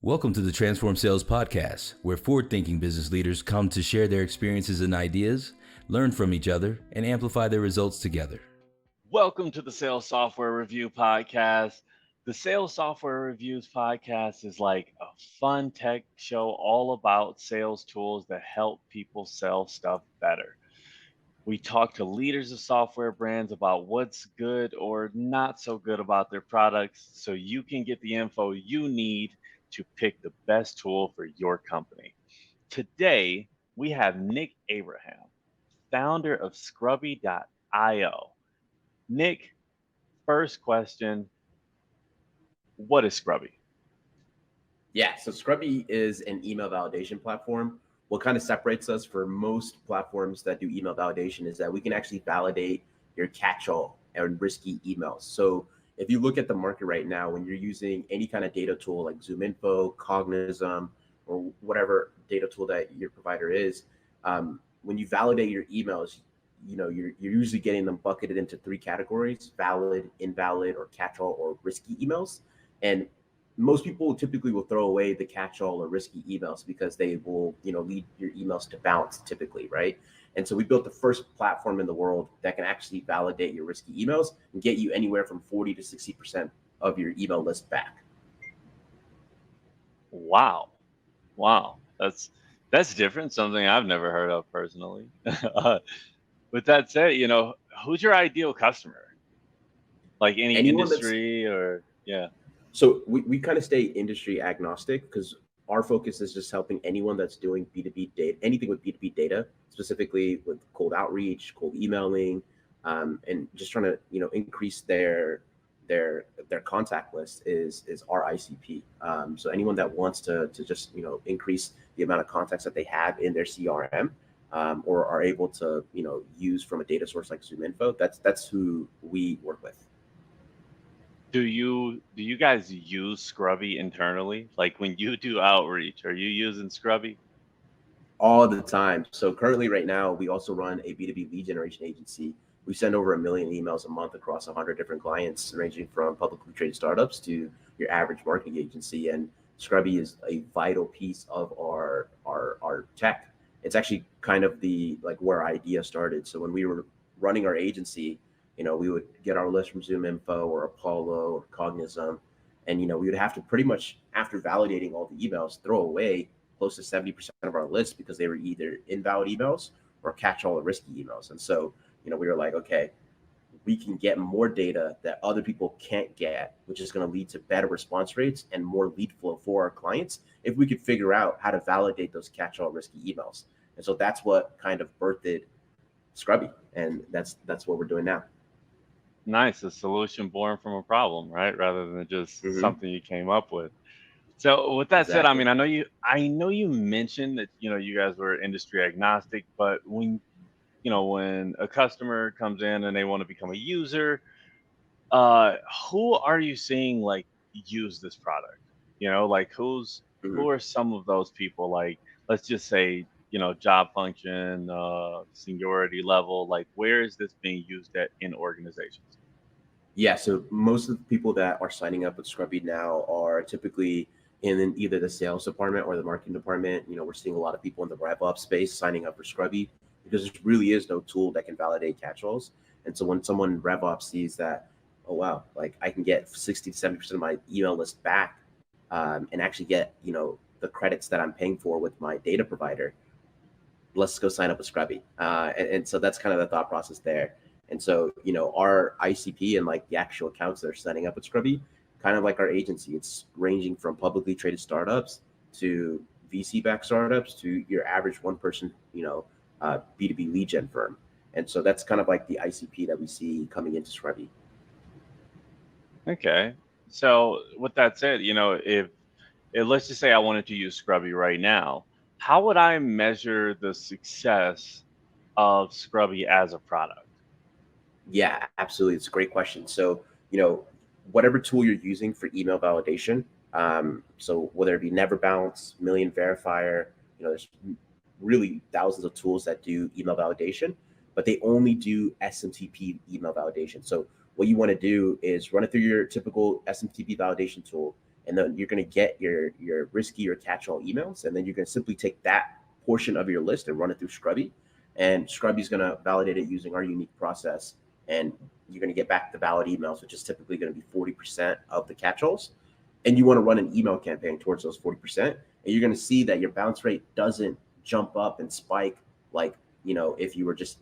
Welcome to the Transform Sales Podcast, where forward-thinking business leaders come to share their experiences and ideas, learn from each other, and amplify their results together. Welcome to the Sales Software Review Podcast. The Sales Software Reviews Podcast is like a fun tech show all about sales tools that help people sell stuff better. We talk to leaders of software brands about what's good or not so good about their products so you can get the info you need to pick the best tool for your company. Today, we have Nick Abraham, founder of Scrubby.io. Nick, first question, what is Scrubby? Yeah, so Scrubby is an email validation platform. What kind of separates us for most platforms that do email validation is that we can actually validate your catch-all and risky emails. So if you look at the market right now, when you're using any kind of data tool like ZoomInfo, Cognizant, or whatever data tool that your provider is, when you validate your emails, you're usually getting them bucketed into three categories: valid, invalid, or catch-all or risky emails. And most people typically will throw away the catch-all or risky emails because they will, lead your emails to bounce typically, right? And so we built the first platform in the world that can actually validate your risky emails and get you anywhere from 40 to 60% of your email list back. Wow. That's different, something I've never heard of personally. With that said, who's your ideal customer? Like any Anyone industry or yeah. So we kind of stay industry agnostic because our focus is just helping anyone that's doing B2B data, anything with B2B data, specifically with cold outreach, cold emailing, and just trying to, increase their contact list is our ICP. So anyone that wants to just, increase the amount of contacts that they have in their CRM, or are able to, use from a data source like ZoomInfo, that's who we work with. Do you guys use Scrubby internally? Like when you do outreach, are you using Scrubby? All the time. So currently right now, we also run a B2B lead generation agency. We send over 1 million emails a month across 100 different clients, ranging from publicly traded startups to your average marketing agency. And Scrubby is a vital piece of our tech. It's actually kind of where our idea started. So when we were running our agency, we would get our list from ZoomInfo or Apollo or Cognizant, and we would have to pretty much, after validating all the emails, throw away close to 70% of our list because they were either invalid emails or catch-all or risky emails. And so, we were like, okay, we can get more data that other people can't get, which is going to lead to better response rates and more lead flow for our clients if we could figure out how to validate those catch-all risky emails. And so that's what kind of birthed Scrubby, and that's what we're doing now. Nice, a solution born from a problem, right? Rather than just something you came up with. So with that said, I mean, I know you mentioned that, you guys were industry agnostic, but when a customer comes in and they want to become a user, who are you seeing like use this product? Like who are some of those people? Like, let's just say, job function, seniority level, like where is this being used at in organizations? Yeah, so most of the people that are signing up with Scrubby now are typically in either the sales department or the marketing department. We're seeing a lot of people in the RevOps space signing up for Scrubby because there really is no tool that can validate catch-alls. And so when someone in RevOps sees that, oh wow, like I can get 60 to 70% of my email list back, and actually get the credits that I'm paying for with my data provider, let's go sign up with Scrubby. And so that's kind of the thought process there. And so, our ICP and like the actual accounts that are setting up with Scrubby, kind of like our agency, it's ranging from publicly traded startups to VC-backed startups to your average one-person, B2B lead gen firm. And so that's kind of like the ICP that we see coming into Scrubby. Okay. So with that said, if let's just say I wanted to use Scrubby right now, how would I measure the success of Scrubby as a product? Yeah, absolutely. It's a great question. So, whatever tool you're using for email validation, so whether it be Never Bounce, Million Verifier, there's really thousands of tools that do email validation, but they only do SMTP email validation. So what you want to do is run it through your typical SMTP validation tool, and then you're going to get your risky or catch-all emails, and then you're going to simply take that portion of your list and run it through Scrubby, and Scrubby is going to validate it using our unique process, and you're going to get back the valid emails, which is typically going to be 40% of the catch-alls, and you want to run an email campaign towards those 40%, and you're going to see that your bounce rate doesn't jump up and spike like, if you were just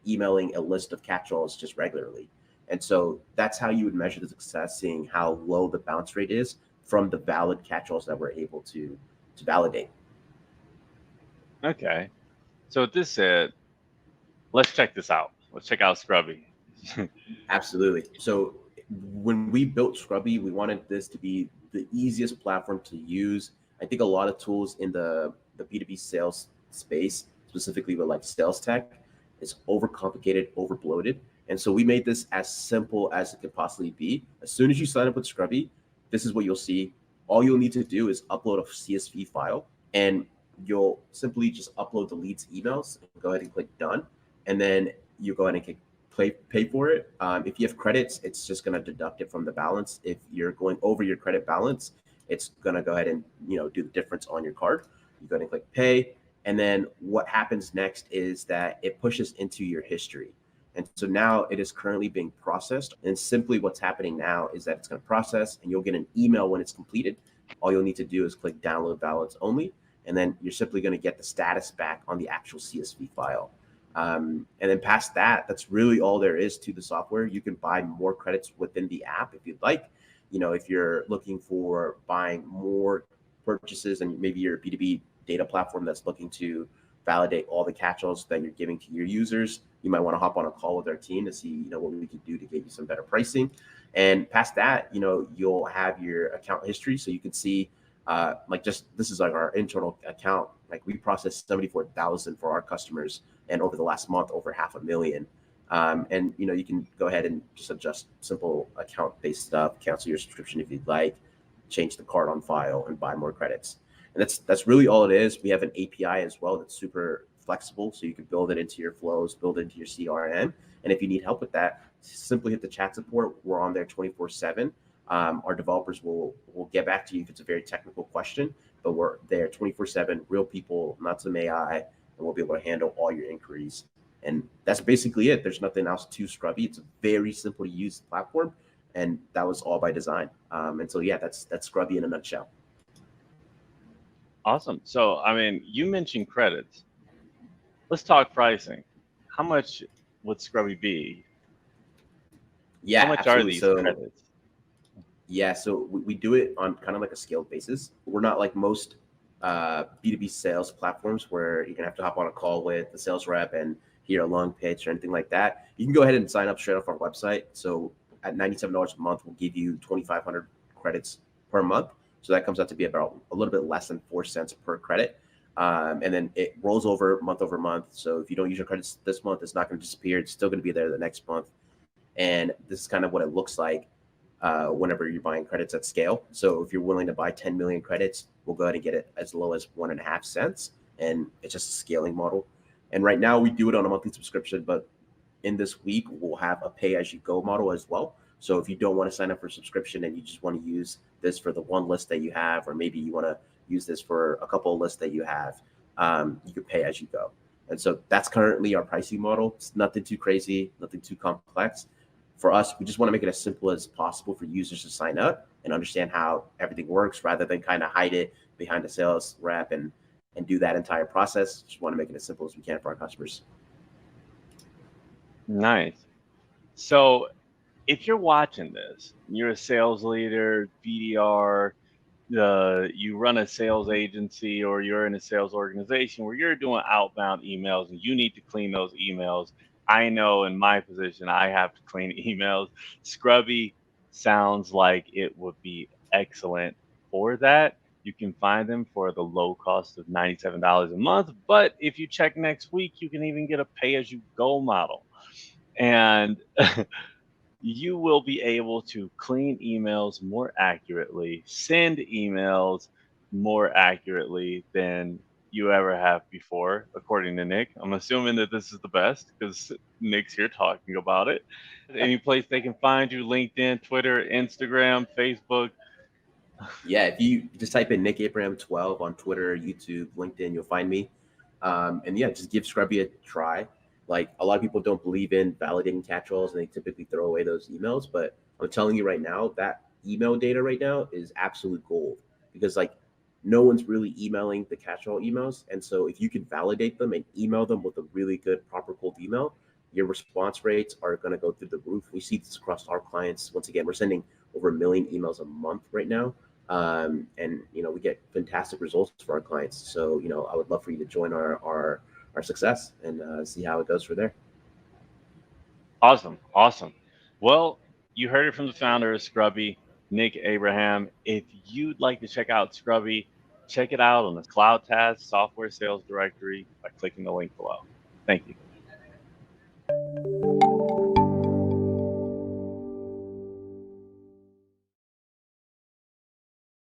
emailing a list of catch-alls just regularly. And so that's how you would measure the success, seeing how low the bounce rate is from the valid catch-alls that we're able to validate. Okay. So with this said, let's check this out. Let's check out Scrubby. Absolutely. So when we built Scrubby, we wanted this to be the easiest platform to use. I think a lot of tools in the B2B sales space, specifically with like sales tech, is overcomplicated, overbloated. And so we made this as simple as it could possibly be. As soon as you sign up with Scrubby, this is what you'll see. All you'll need to do is upload a CSV file, and you'll simply just upload the lead's emails and go ahead and click done. And then you go ahead and pay for it. If you have credits, it's just going to deduct it from the balance. If you're going over your credit balance, it's going to go ahead and do the difference on your card. You go ahead and click pay. And then what happens next is that it pushes into your history. And so now it is currently being processed. And simply what's happening now is that it's going to process, and you'll get an email when it's completed. All you'll need to do is click download balance only. And then you're simply going to get the status back on the actual CSV file. And then past that, that's really all there is to the software. You can buy more credits within the app if you'd like. If you're looking for buying more purchases, and maybe your B2B data platform that's looking to validate all the catch-alls that you're giving to your users, you might want to hop on a call with our team to see, what we can do to get you some better pricing. And past that, you'll have your account history, so you can see, this is like our internal account. Like, we processed 74,000 for our customers, and over the last month, over 500,000. And you can go ahead and just adjust simple account-based stuff, cancel your subscription if you'd like, change the card on file, and buy more credits. And that's really all it is. We have an API as well that's super flexible, so you can build it into your flows, build it into your CRM. And if you need help with that, simply hit the chat support. We're on there 24/7. Our developers will get back to you if it's a very technical question, but we're there 24/7, real people, not some AI, and we'll be able to handle all your inquiries. And that's basically it. There's nothing else to Scrubby. It's a very simple to use platform, and that was all by design. And so, yeah, that's Scrubby in a nutshell. Awesome. So, you mentioned credits. Let's talk pricing. How much would Scrubby be? Yeah, how much absolutely. are these credits? Yeah, so we do it on kind of like a scaled basis. We're not like most B2B sales platforms where you're gonna have to hop on a call with the sales rep and hear a long pitch or anything like that. You can go ahead and sign up straight off our website. So at $97 a month, we'll give you 2,500 credits per month. So that comes out to be about a little bit less than 4 cents per credit. And then it rolls over month. So if you don't use your credits this month, it's not going to disappear. It's still going to be there the next month. And this is kind of what it looks like whenever you're buying credits at scale. So if you're willing to buy 10 million credits, we'll go ahead and get it as low as 1.5 cents. And it's just a scaling model. And right now we do it on a monthly subscription, but in this week, we'll have a pay-as-you-go model as well. So if you don't want to sign up for subscription and you just want to use this for the one list that you have, or maybe you want to use this for a couple of lists that you have, you can pay as you go. And so that's currently our pricing model. It's nothing too crazy, nothing too complex. For us, we just want to make it as simple as possible for users to sign up and understand how everything works, rather than kind of hide it behind a sales rep and do that entire process. Just want to make it as simple as we can for our customers. Nice. So if you're watching this, you're a sales leader, BDR, you run a sales agency, or you're in a sales organization where you're doing outbound emails and you need to clean those emails. I know in my position, I have to clean emails. Scrubby sounds like it would be excellent for that. You can find them for the low cost of $97 a month. But if you check next week, you can even get a pay-as-you-go model. And you will be able to clean emails more accurately, send emails more accurately than you ever have before, according to Nick. I'm assuming that this is the best because Nick's here talking about it. Any place they can find you: LinkedIn, Twitter, Instagram, Facebook. Yeah, if you just type in Nick Abraham 12 on Twitter, YouTube, LinkedIn, you'll find me. And yeah, just give Scrubby a try. Like a lot of people don't believe in validating catch-alls and they typically throw away those emails. But I'm telling you right now, that email data right now is absolute gold because like no one's really emailing the catch-all emails. And so if you can validate them and email them with a really good, proper cold email, your response rates are going to go through the roof. We see this across our clients. Once again, we're sending over 1 million emails a month right now, and we get fantastic results for our clients. So I would love for you to join our success and see how it goes for there. Awesome. Awesome. Well, you heard it from the founder of Scrubby, Nick Abraham. If you'd like to check out Scrubby, check it out on the CloudTask software sales directory by clicking the link below. Thank you.